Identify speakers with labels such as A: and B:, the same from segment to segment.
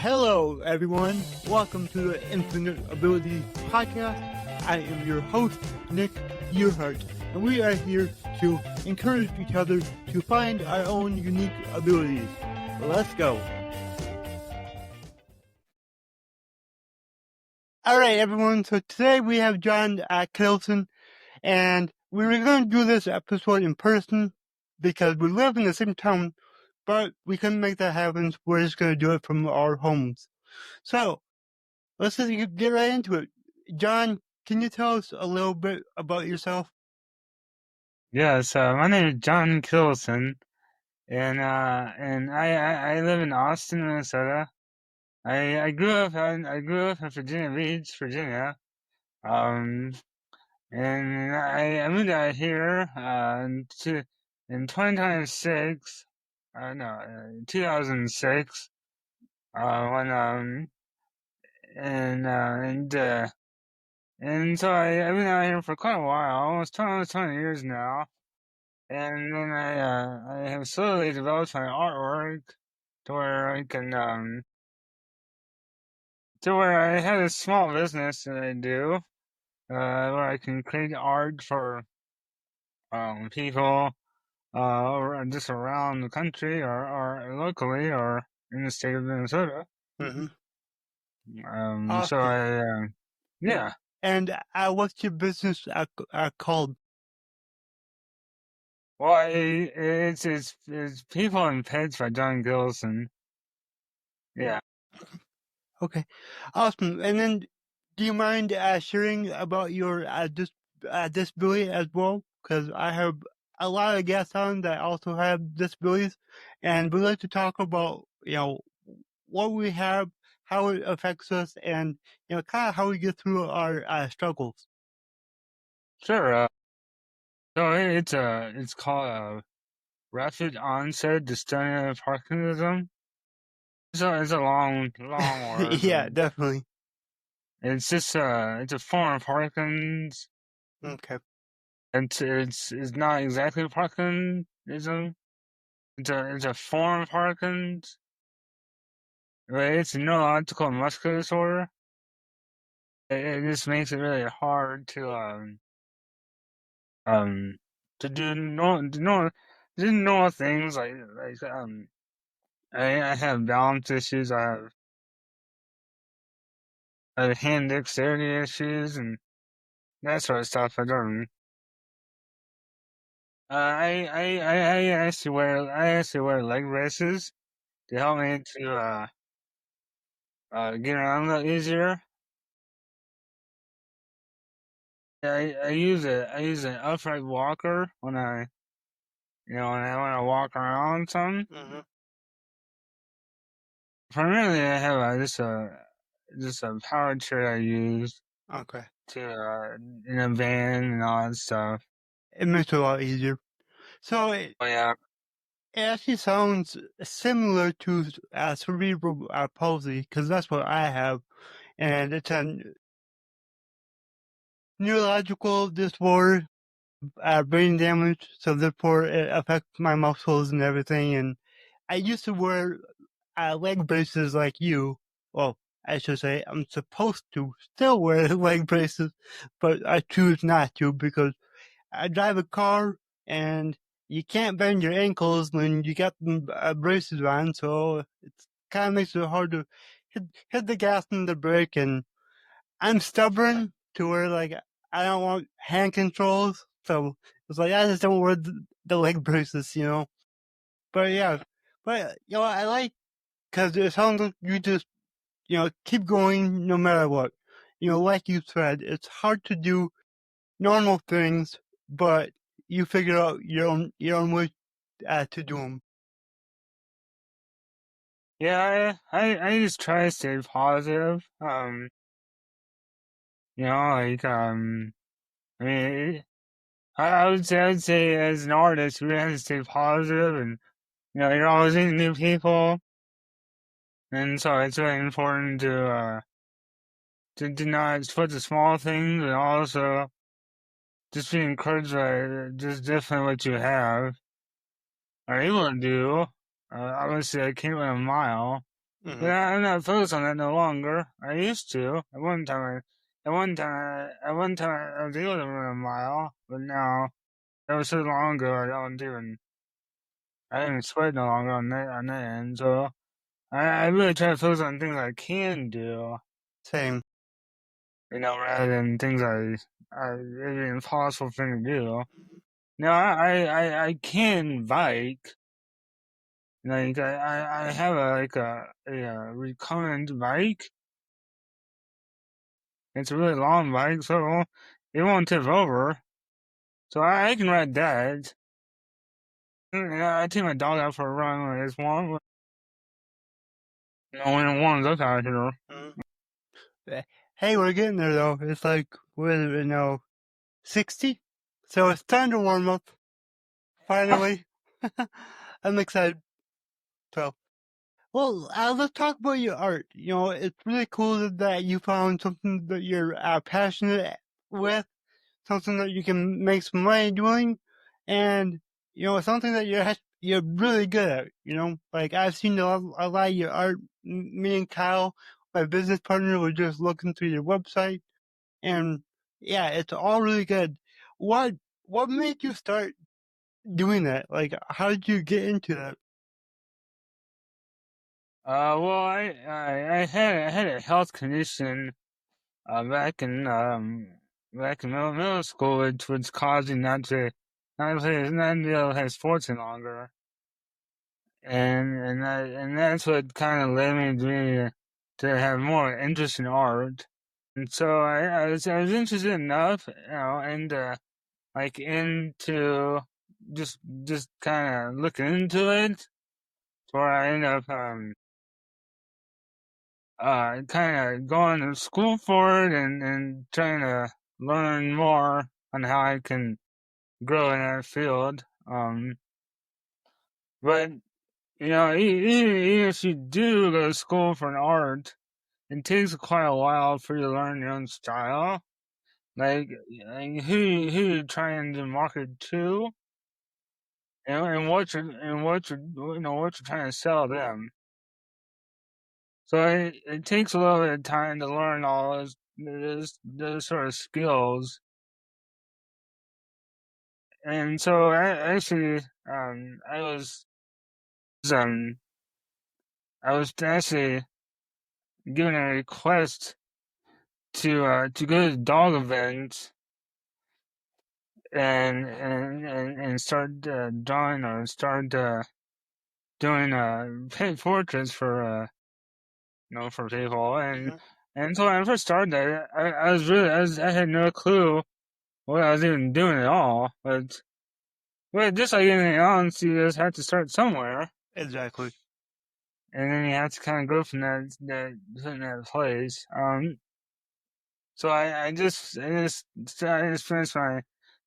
A: Hello, everyone. Welcome to the Infinite Abilities Podcast. I am your host, Nick Yerhart, and we are here to encourage each other to find our own unique abilities. Let's go. All right, everyone. So today we have Jon Kittleson, and we were going to do this episode in person because we live in the same town, but we couldn't make that happen. So we're just going to do it from our homes. So let's just get right into it. Jon, can you tell us a little bit about yourself?
B: Yes, my name is Jon Kittleson, and I live in Austin, Minnesota. I grew up in Virginia Beach, Virginia. Um, and I moved out here in 2006. No, 2006. When and so I've been out here for quite a while, almost 20 years now. And then I have slowly developed my artwork to where to where I had a small business that I do, where I can create art for people just around the country or locally or in the state of Minnesota.
A: Mm-hmm.
B: So yeah.
A: And what's your business called?
B: Well, it's People and Pets by Jon Kittleson. Yeah.
A: Okay, awesome. And then, do you mind sharing about your disability as well? Because I have a lot of guests on that also have disabilities, and we'd like to talk about what we have, how it affects us, and kind of how we get through our struggles.
B: Sure. So it's called rapid onset dystonia Parkinsonism. It's a long word.
A: Yeah, definitely.
B: It's just it's a form of Parkinson's.
A: Okay.
B: It's not exactly Parkinsonism. It's a form of Parkinson's. But it's a neurological muscular disorder. It just makes it really hard um to do normal things like. I have balance issues. I have hand dexterity issues and that sort of stuff. I actually wear leg braces to help me to get around a little easier. I use an upright walker when I walk around some.
A: Mm-hmm.
B: Primarily, I have just a power chair I use
A: Okay.
B: to in a van and all that stuff.
A: It makes it a lot easier. So
B: Oh yeah.
A: it actually sounds similar to cerebral palsy, because that's what I have, and it's a neurological disorder, brain damage, so therefore it affects my muscles and everything. And I used to wear leg braces like you. Well, I should say I'm supposed to still wear leg braces, but I choose not to because I drive a car and you can't bend your ankles when you got braces on, so it kind of makes it hard to hit the gas and the brake. And I'm stubborn to where like I don't want hand controls, so it's like I just don't wear the leg braces, But yeah, but I like because it sounds like you just keep going no matter what. Like you said, it's hard to do normal things, but you figure out your own way to do them.
B: Yeah, I just try to stay positive. I mean, I would say as an artist, you have to stay positive, and you're always meeting new people, and so it's really important to not put the small things, and also just be encouraged by just definitely what you have are able to do. Obviously, I can't run a mile, But
A: Hmm.
B: I'm not focused on that no longer. I used to. At one time, I was able to run a mile, but now that was so long ago. I don't even sweat no longer on that end. So I really try to focus on things I can do,
A: Same.
B: rather than things it'd be impossible for me to do. Now I can bike. Like I have a recurrent bike. It's a really long bike, so it won't tip over. So I can ride that. I take my dog out for a run when it's warm. When it warms up out here.
A: Mhm. Hey, we're getting there though. It's like, what is it now? 60? So it's time to warm up. Finally. I'm excited. So, well, let's talk about your art. It's really cool that you found something that you're passionate with, something that you can make some money doing, and something that you're really good at. Like I've seen a lot of your art. Me and Kyle, my business partner, were just looking through your website, and yeah, it's all really good. What what made you start doing that? Like, how did you get into that?
B: Well, I had a health condition back in middle school, which was causing not to be able to play sports any longer, and that's what kind of led me to have more interest in art. And so I was interested enough, and like into just kind of looking into it, where I ended up kind of going to school for it and trying to learn more on how I can grow in that field. But even if you do go to school for an art, it takes quite a while for you to learn your own style. Like who you're trying to market to, and what you're trying to sell them. So it takes a little bit of time to learn all those sort of skills. And so actually, um I was actually given a request to go to dog events and start drawing or start doing paint portraits for for people.
A: Hmm.
B: And so when I first started that, I had no clue what I was even doing at all. But just like anything else, you just have to start somewhere,
A: Exactly.
B: and then you have to kind of go from that place. So I just finished my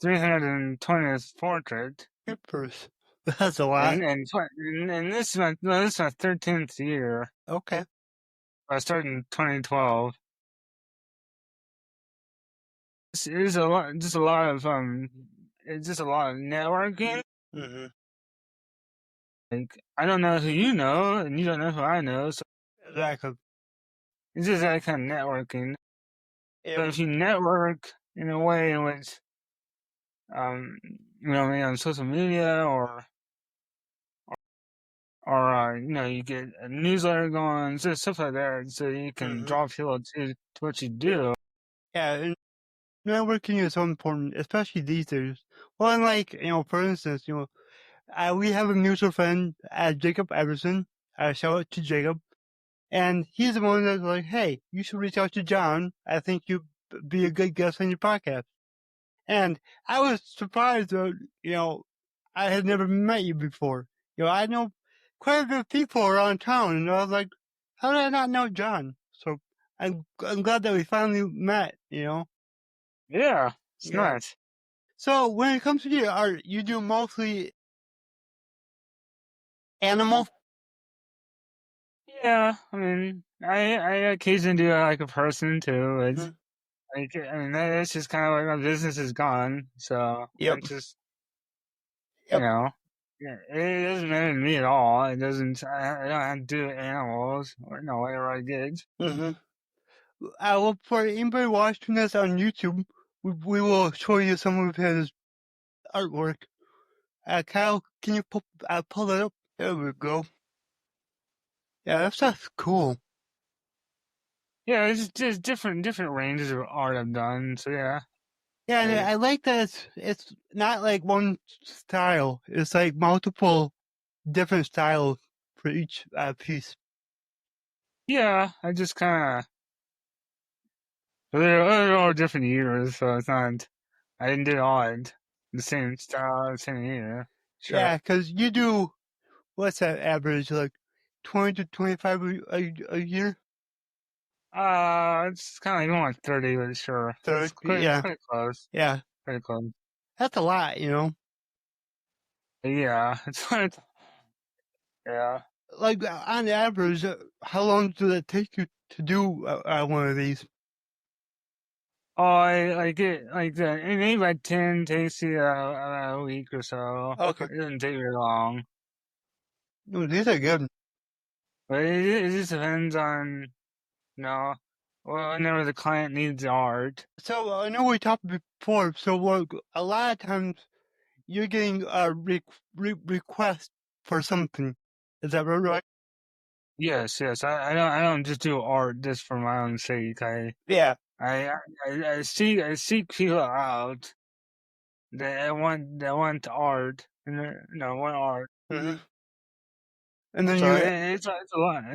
B: 320th portrait,
A: Good first. That's a lot.
B: and this is my no, this is my 13th year.
A: Okay.
B: I started in 2012. It is a lot, just a lot of it's just a lot of networking.
A: Hmm.
B: Like I don't know who you know, and you don't know who I know, so
A: Exactly.
B: it's just that kind of networking. So
A: It,
B: if you network in a way in which maybe on social media or you get a newsletter going, just stuff like that, so you can
A: hmm.
B: draw people to what you do.
A: Yeah, and networking is so important, especially these days. Well, and like, for instance, we have a mutual friend, Jacob Everson. Shout out to Jacob. And he's the one that's like, hey, you should reach out to John. I think you'd be a good guest on your podcast. And I was surprised that, I had never met you before. I know quite a bit of people around town, and I was like, how did I not know John? So I'm glad that we finally met.
B: Yeah, it's
A: Yeah.
B: nice.
A: So when it comes to your art, you do mostly animal?
B: Yeah, I mean, I occasionally do like a person too. It's
A: Mhm.
B: like I mean that's just kind of like my business is gone, so
A: Yep.
B: I'm just you
A: Yep.
B: know Yeah, it doesn't matter to me at all. It doesn't. I don't have to do animals or no whatever I did.
A: Mm-hmm. Well, for anybody watching this on YouTube, we will show you some of his artwork. Kyle, can you pull it up? There we go. Yeah, that stuff's cool.
B: Yeah, it's just different ranges of art I've done. So yeah,
A: Yeah, and
B: I,
A: I like that it's not like one style. It's like multiple different styles for each piece.
B: yeah, I just kind of they're all different years, so it's not. I didn't do it all at the same style, the same year. Sure.
A: Yeah, because you do, what's that average, like 20 to 25 a year?
B: It's kind of like more like 30, but sure,
A: So,
B: it's quite
A: yeah,
B: quite close,
A: yeah,
B: pretty close.
A: that's a lot, you know?
B: Yeah, it's yeah.
A: Like, on average, how long does it take you to do one of these?
B: Oh, I like it like the and maybe by 10 takes you a week or so.
A: Okay.
B: It doesn't take very long,
A: No, these are good.
B: but it just depends on you know, well, whenever the client needs the art.
A: So, I know we talked before, so like, a lot of times you're getting a request for something. Is that right?
B: Yes, yes. I don't just do art just for my own sake.
A: Yeah.
B: I I seek people out that want art and want art.
A: Hmm. And then
B: So
A: you,
B: it's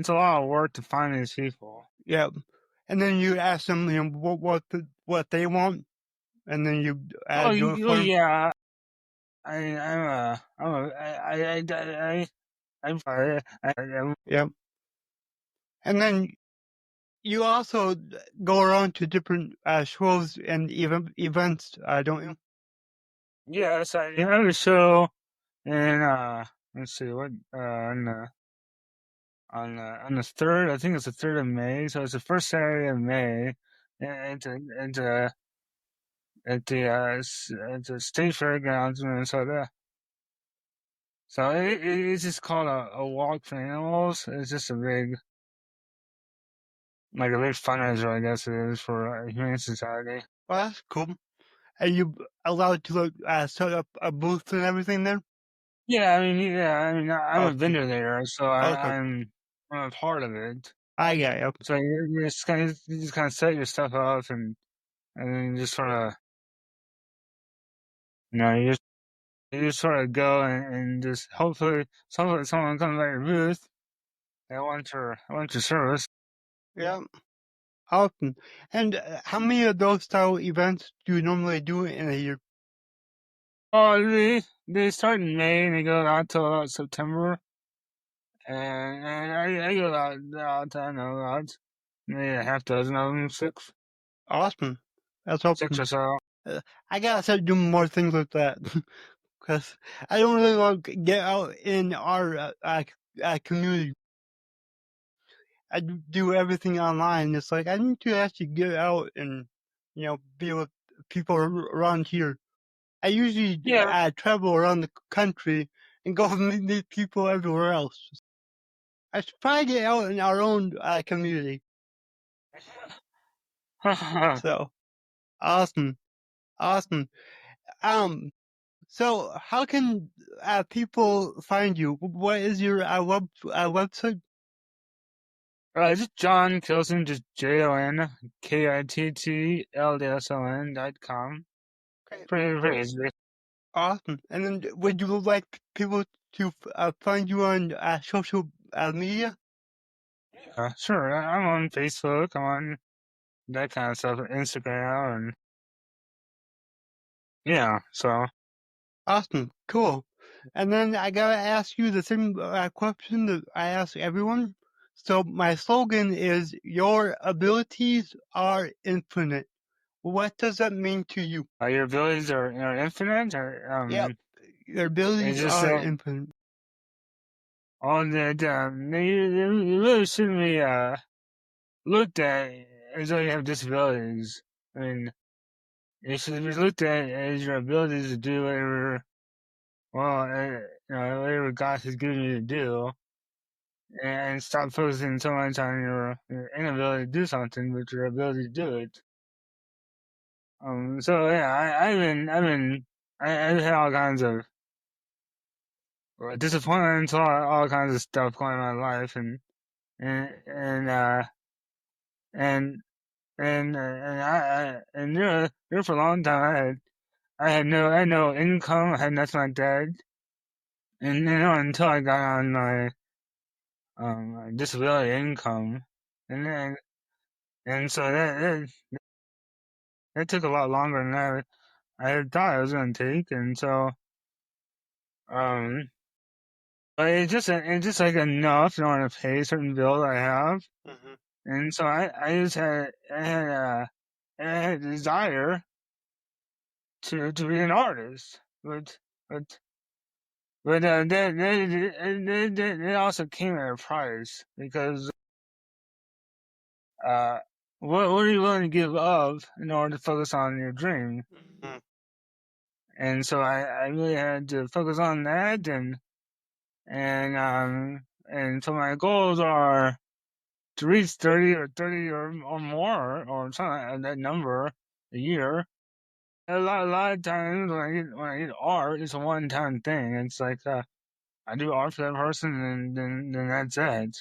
B: a lot of work to find these people.
A: yeah, and then you ask them, what they want, and then you
B: Oh,
A: do it
B: oh
A: for them.
B: yeah. I'm a I
A: Yeah, and then you also go around to different shows and events, don't you?
B: yes, I have a show and let's see what on the third, I think it's the 3rd of May, so it's the first Saturday of May, and at the state fairgrounds in Minnesota. So it's just called a walk for animals. It's just a big fundraiser, I guess it is for Humane Society.
A: Well, that's cool. Are you allowed to like set up a booth and everything there?
B: Yeah, I mean, I'm a
A: Okay,
B: vendor there, so
A: okay,
B: I'm a part of it.
A: I got you.
B: So you just kind of set your stuff up and then you just sort of you just sort of go and just hopefully someone comes by your booth. They want your service.
A: Yeah, awesome. And how many of those style events do you normally do in a year?
B: Oh, they start in May and they go out till about September, and I go out to I don't know about maybe a half dozen of them,
A: Awesome. That's
B: six
A: awesome.
B: or so.
A: I gotta start doing more things like that because I don't really want to get out in our community. I do everything online. It's like I need to actually get out and be with people around here. I usually
B: Yeah.
A: travel around the country and go meet people everywhere else. I should probably get out in our own community. So awesome, awesome. Um, so how can people find you? What is your website?
B: Just Jon Kittleson, just JONKITTLSON.com.
A: Okay,
B: Pretty easy.
A: awesome. And then would you like people to find you on social media?
B: Sure. I'm on Facebook. I'm on that kind of stuff, Instagram, and yeah. So
A: Awesome, cool. And then I gotta ask you the same question that I ask everyone. So my slogan is "Your abilities are infinite." What does that mean to you?
B: your abilities are infinite, or
A: Yep, your
B: it's
A: abilities
B: just
A: are
B: that
A: infinite.
B: all that you really shouldn't be looked at as though you have disabilities. I mean, it should be looked at as your abilities to do whatever. Well, whatever God has given you to do, and stop focusing so much on your inability to do something, but your ability to do it. So yeah, I've had all kinds of disappointments, all kinds of stuff going on in my life, and and uh and and there for a long time I had no income, I had nothing like that, and until I got on my disability income, and then and so that took a lot longer than I had thought it was going to take, and so um but it's just like enough in order to pay certain bills I have,
A: Mm-hmm.
B: and so I just I had a desire to be an artist, but that also came at a price because uh what are you willing to give up in order to focus on your dream?
A: Mm-hmm.
B: And so I really had to focus on that, and so my goals are to reach 30 or more or something like that number a year. A lot of times when I get art, it's a one time thing. It's like I do art for that person, and then that's it.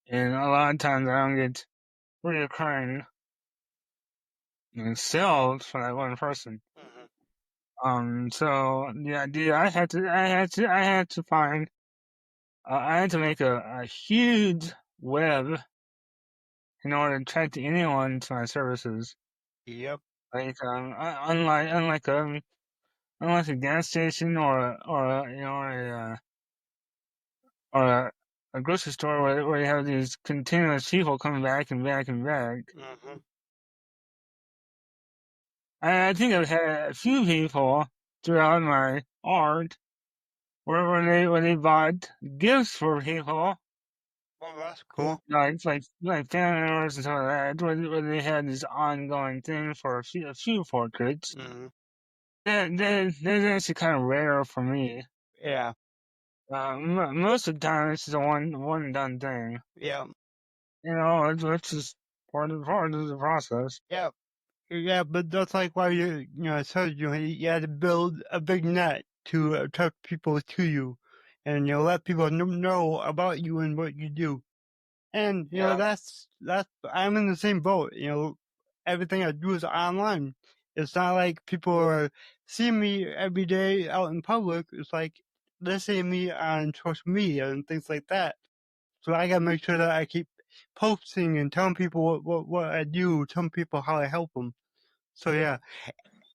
B: And a lot of times I don't get reoccurring sales for that one person.
A: Mm-hmm.
B: So the idea I had to find I had to make a huge web in order to attract anyone to my services.
A: Yep.
B: Like unlike a gas station or a grocery store where you have these continuous people coming back and back and back.
A: Mm-hmm.
B: I think I've had a few people throughout my art where they bought gifts for people,
A: Well, that's cool.
B: like family members and stuff like that, where they had this ongoing thing for a few portraits.
A: Mm-hmm.
B: That's actually kind of rare for me.
A: Yeah.
B: Most of the time, it's just a one and done thing.
A: Yeah.
B: It's just part of the process.
A: Yeah. Yeah, but that's like why I said you had to build a big net to attract people to you, and let people know about you and what you do. And
B: Yeah.
A: that's I'm in the same boat. Everything I do is online. It's not like people are seeing me every day out in public. It's like they're seeing me on social media and things like that. So I gotta make sure that I keep posting and telling people what I do, telling people how I help them. So yeah,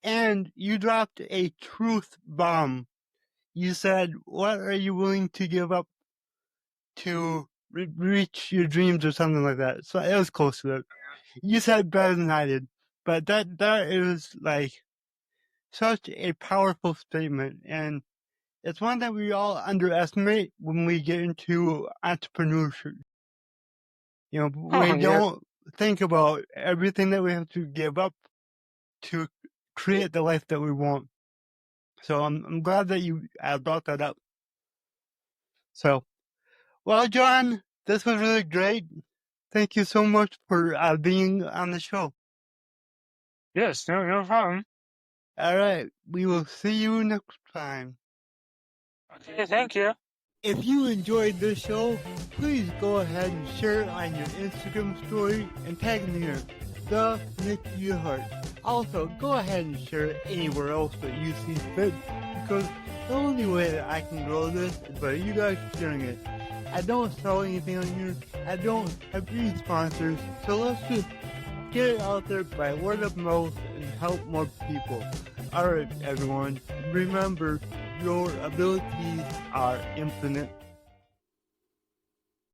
A: and you dropped a truth bomb. You said, "What are you willing to give up to reach your dreams," or something like that. So it was close to it. You said it better than I did, but that is like such a powerful statement, and it's one that we all underestimate when we get into entrepreneurship. We
B: Oh yeah.
A: don't think about everything that we have to give up to create the life that we want. So I'm glad that you brought that up. So, well, John, this was really great. Thank you so much for being on the show.
B: Yes. No problem.
A: All right, we will see you next time.
B: Okay. Thank you.
A: If you enjoyed this show, please go ahead and share it on your Instagram story and tag me here, the Nick Yerhart. Also, go ahead and share it anywhere else that you see fit, because the only way that I can grow this is by you guys sharing it. I don't sell anything on here. I don't have any sponsors, so let's just get it out there by word of mouth and help more people. Alright, everyone, remember, your abilities are infinite.